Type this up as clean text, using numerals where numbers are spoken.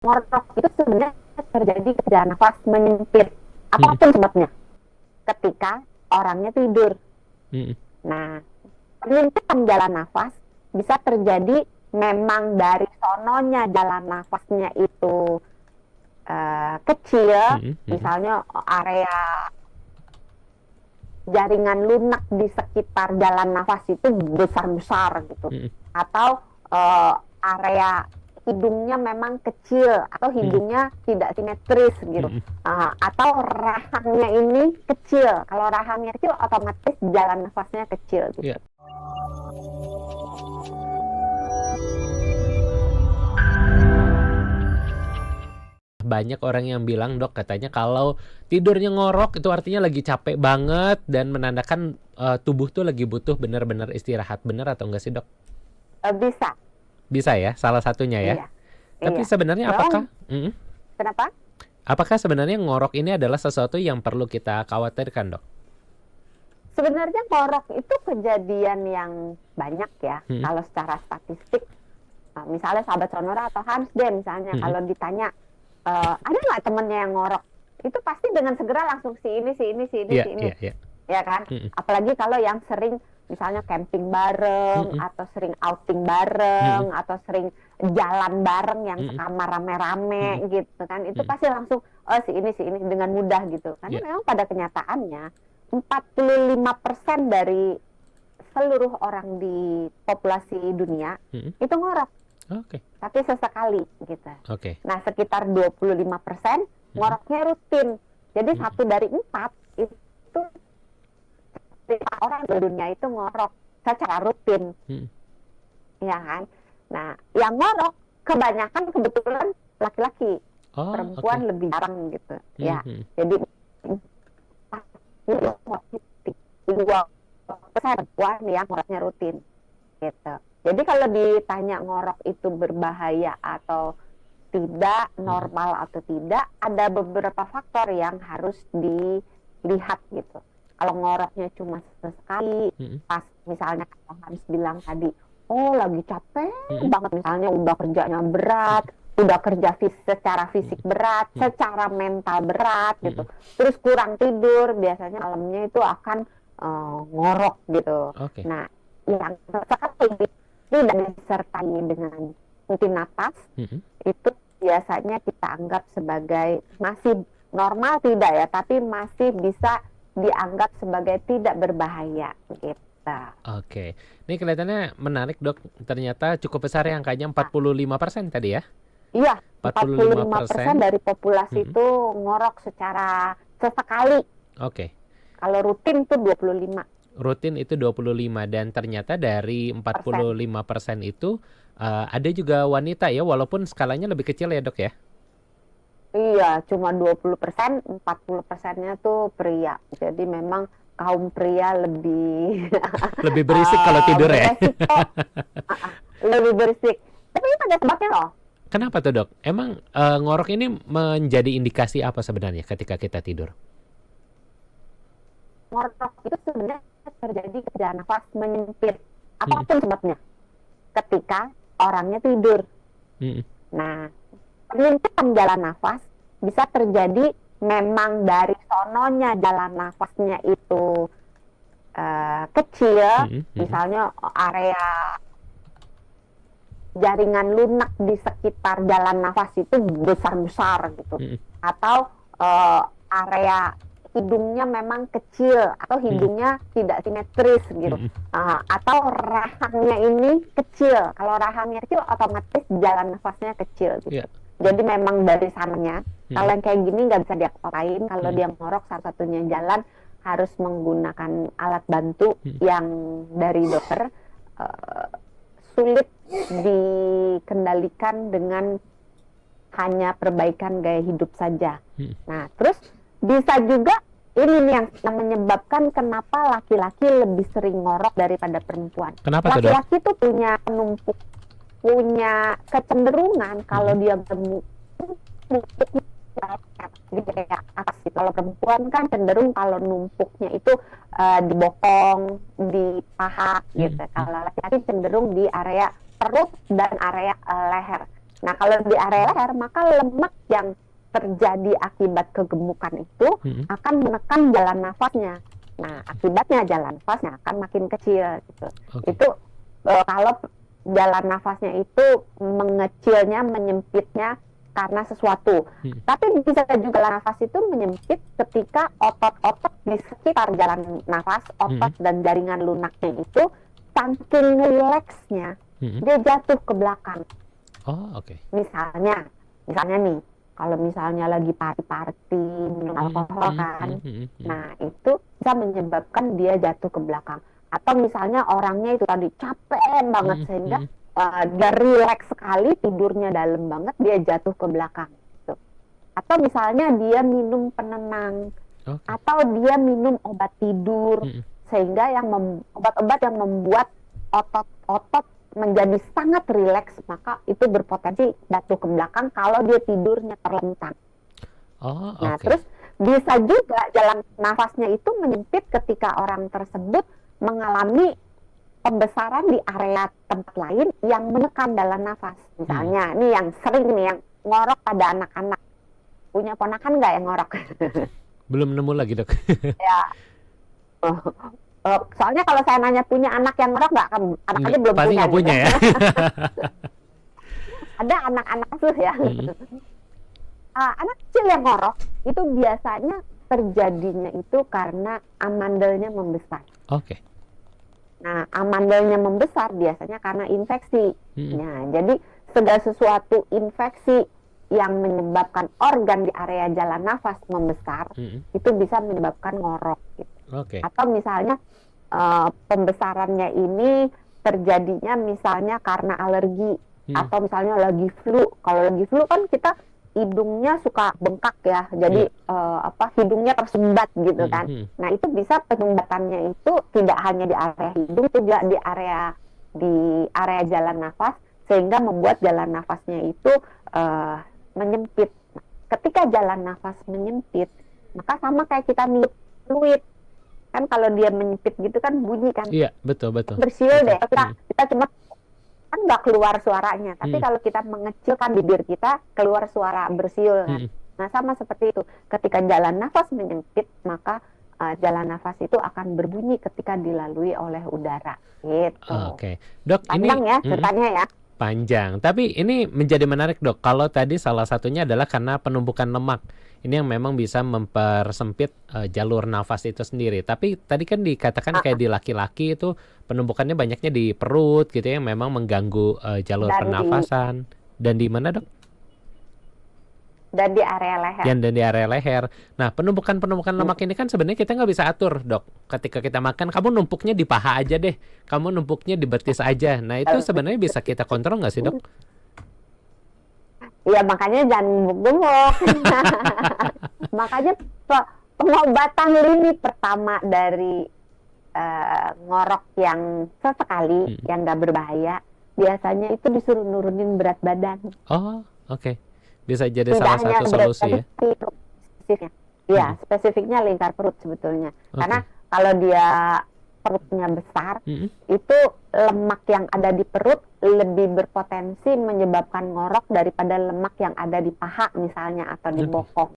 ngorok itu sebenarnya terjadi ketika nafas menyempit, Mm-mm. apapun sebabnya, ketika orangnya tidur. Mm-mm. Nah, penyempitan jalan nafas bisa terjadi memang dari sononya jalan nafasnya itu kecil, Mm-mm. Mm-mm. misalnya area jaringan lunak di sekitar jalan nafas itu besar-besar gitu, Mm-mm. atau eh, area hidungnya memang kecil atau Mm-mm. hidungnya tidak simetris gitu. Mm-mm. Atau rahangnya ini kecil, kalau rahangnya kecil otomatis jalan nafasnya kecil gitu. Ya, banyak orang yang bilang, dok, katanya kalau tidurnya ngorok itu artinya lagi capek banget dan menandakan tubuh tuh lagi butuh benar-benar istirahat. Benar atau enggak sih, dok? Bisa. Bisa ya, salah satunya ya. Iya, Tapi iya. sebenarnya Memang kenapa? apakah sebenarnya ngorok ini adalah sesuatu yang perlu kita khawatirkan, dok? Sebenarnya ngorok itu kejadian yang banyak ya. Mm-mm. Kalau secara statistik, misalnya sahabat Sonora atau Hans deh misalnya, Mm-mm. kalau ditanya ada nggak temennya yang ngorok, itu pasti dengan segera langsung si ini, si ini, si ini, Iya, si ini, iya, iya. ya kan? Mm-mm. Apalagi kalau yang sering misalnya camping bareng, Mm-mm. atau sering outing Mm-mm. bareng, atau sering jalan bareng yang Mm-mm. sekamar rame-rame Mm-mm. gitu kan, itu Mm-mm. pasti langsung si ini dengan mudah gitu. Karena Iya. memang pada kenyataannya 45% dari seluruh orang di populasi dunia Mm-mm. itu ngorok, Oke. tapi sesekali gitu. Oke. Nah, sekitar 25% Mm-mm. ngoroknya rutin. Jadi Mm-mm. 1 dari 4 itu 5 orang di dunia itu ngorok secara rutin, Mm-mm. ya kan? Nah, yang ngorok kebanyakan kebetulan laki-laki, Oh, oke. perempuan lebih jarang gitu. Ya, Mhm. jadi 2% perempuan yang ngoroknya rutin gitu. Jadi kalau ditanya ngorok itu berbahaya atau tidak, Mhm. normal atau tidak, ada beberapa faktor yang harus dilihat gitu. Kalau ngoroknya cuma sesekali, Mhm. pas misalnya Kak Hans bilang tadi, oh lagi capek Mhm. banget, misalnya udah kerjanya berat, Mhm. udah kerja secara fisik Mhm. berat, Mhm. secara mental berat gitu, Mhm. terus kurang tidur, biasanya malamnya itu akan ngorok gitu. Oke. Nah, yang sesekali tidak disertai dengan rutinitas, Mhm. itu biasanya kita anggap sebagai masih normal, tidak ya, tapi masih bisa dianggap sebagai tidak berbahaya gitu. Oke. Ini kelihatannya menarik, dok. Ternyata cukup besar ya angkanya, Nah, 45% tadi ya? iya, Empat puluh lima 45% persen. dari populasi Mhm. itu ngorok secara sesekali. Oke. Kalau rutin itu 25%. Rutin itu 25 dan ternyata dari 45% itu ada juga wanita ya, walaupun skalanya lebih kecil ya, dok ya? Iya, cuma 20%, 40%-nya tuh pria. Jadi memang kaum pria lebih Lebih berisik kalau tidur ya? beresiko, lebih berisik. Tapi itu ada sebabnya loh. Kenapa tuh, dok? Emang ngorok ini menjadi indikasi apa sebenarnya ketika kita tidur? Ngorok itu sebenarnya terjadi ketika nafas menyempit, Mhm. apapun sebabnya, ketika orangnya tidur. Mhm. Nah, penyempitan jalan nafas bisa terjadi memang dari sononya jalan nafasnya itu kecil, Mhm. Mhm. misalnya area jaringan lunak di sekitar jalan nafas itu besar-besar gitu, Mhm. atau area hidungnya memang kecil atau Mhm. hidungnya tidak simetris gitu. Mhm. Atau rahangnya ini kecil, kalau rahangnya kecil otomatis jalan nafasnya kecil gitu. Iya. Jadi memang dari sananya, kalau Mhm. yang kayak gini nggak bisa diapa-apain. Kalau Mhm. dia ngorok, satu-satunya jalan harus menggunakan alat bantu Mhm. yang dari dokter eh, sulit dikendalikan dengan hanya perbaikan gaya hidup saja. Mhm. Nah, terus bisa juga ini nih yang menyebabkan kenapa laki-laki lebih sering ngorok daripada perempuan. Kenapa tuh, dok? Laki-laki tuh punya kecenderungan kalau Mhm. dia gemuk, numpuknya jadi kayak atas gitu. Kalau perempuan kan cenderung kalau numpuknya itu di bokong, di paha gitu. Mhm. Mhm. Kalau laki-laki cenderung di area perut dan area leher. Nah, kalau di area leher, maka lemak yang terjadi akibat kegemukan itu akan menekan jalan nafasnya. Nah, akibatnya jalan nafasnya akan makin kecil gitu. Oke. Itu kalau jalan nafasnya itu mengecilnya, menyempitnya karena sesuatu. Tapi bisa juga jalan nafas itu menyempit ketika otot-otot di sekitar jalan nafas, otot dan jaringan lunaknya itu saking rileksnya, dia jatuh ke belakang. Oh, oke. Misalnya nih, kalau misalnya lagi party minum alkohol kan, nah itu bisa menyebabkan dia jatuh ke belakang. Atau misalnya orangnya itu tadi capek banget sehingga dia rileks sekali, tidurnya dalam banget, dia jatuh ke belakang gitu. Atau misalnya dia minum penenang, atau dia minum obat tidur, sehingga obat-obat yang membuat otot-otot menjadi sangat rileks, maka itu berpotensi jatuh ke belakang kalau dia tidurnya terlentang. Nah, terus bisa juga jalan nafasnya itu menyempit ketika orang tersebut mengalami pembesaran di area tempat lain yang menekan jalan nafas. Misalnya, nih yang sering nih, yang ngorok pada anak-anak. Punya ponakan nggak yang ngorok? Belum nemu lagi, Dok. Ya. Soalnya kalau saya nanya punya anak yang ngorok nggak, anak aja belum pasti punya. Nggak punya ya. Ada anak-anak tuh ya. Anak kecil yang ngorok itu biasanya terjadinya itu karena amandelnya membesar. Oke. Nah, amandelnya membesar biasanya karena infeksi. Nah, jadi segala sesuatu infeksi yang menyebabkan organ di area jalan nafas membesar, itu bisa menyebabkan ngorok. Gitu. Atau misalnya pembesarannya ini terjadinya misalnya karena alergi, atau misalnya lagi flu. Kalau lagi flu kan kita hidungnya suka bengkak ya, jadi hidungnya tersumbat gitu kan. Nah, itu bisa penyumbatannya itu tidak hanya di area hidung, juga di area jalan nafas, sehingga membuat jalan nafasnya itu menyempit. Ketika jalan nafas menyempit, maka sama kayak kita niup fluid kan, kalau dia menyempit gitu kan bunyi kan. Iya, betul. Bersiul deh. Kita cuma kan nggak keluar suaranya, tapi kalau kita mengecilkan bibir kita, keluar suara bersiul kan. Nah, sama seperti itu, ketika jalan nafas menyempit, maka jalan nafas itu akan berbunyi ketika dilalui oleh udara gitu. Dok, panjang ini ya ceritanya ya. Panjang, tapi ini menjadi menarik, Dok. Kalau tadi salah satunya adalah karena penumpukan lemak. Ini yang memang bisa mempersempit jalur nafas itu sendiri. Tapi tadi kan dikatakan kayak di laki-laki itu penumpukannya banyaknya di perut gitu ya, memang mengganggu jalur pernafasan. Dan di mana, Dok? Dan di area leher. Dan di area leher. Nah, penumpukan lemak ini kan sebenarnya kita nggak bisa atur, Dok. Ketika kita makan, kamu numpuknya di paha aja deh. Kamu numpuknya di betis aja. Nah, itu sebenarnya bisa kita kontrol nggak sih, Dok? Ya, makanya jangan gemuk-gemuk. Makanya pengobatan lini pertama dari ngorok yang sesekali, yang nggak berbahaya, biasanya itu disuruh nurunin berat badan. Oh, oke. Bisa jadi salah satu solusi ya? Spesifiknya. Ya, spesifiknya lingkar perut sebetulnya. Karena kalau dia perutnya besar, itu lemak yang ada di perut lebih berpotensi menyebabkan ngorok daripada lemak yang ada di paha misalnya, atau di bokong.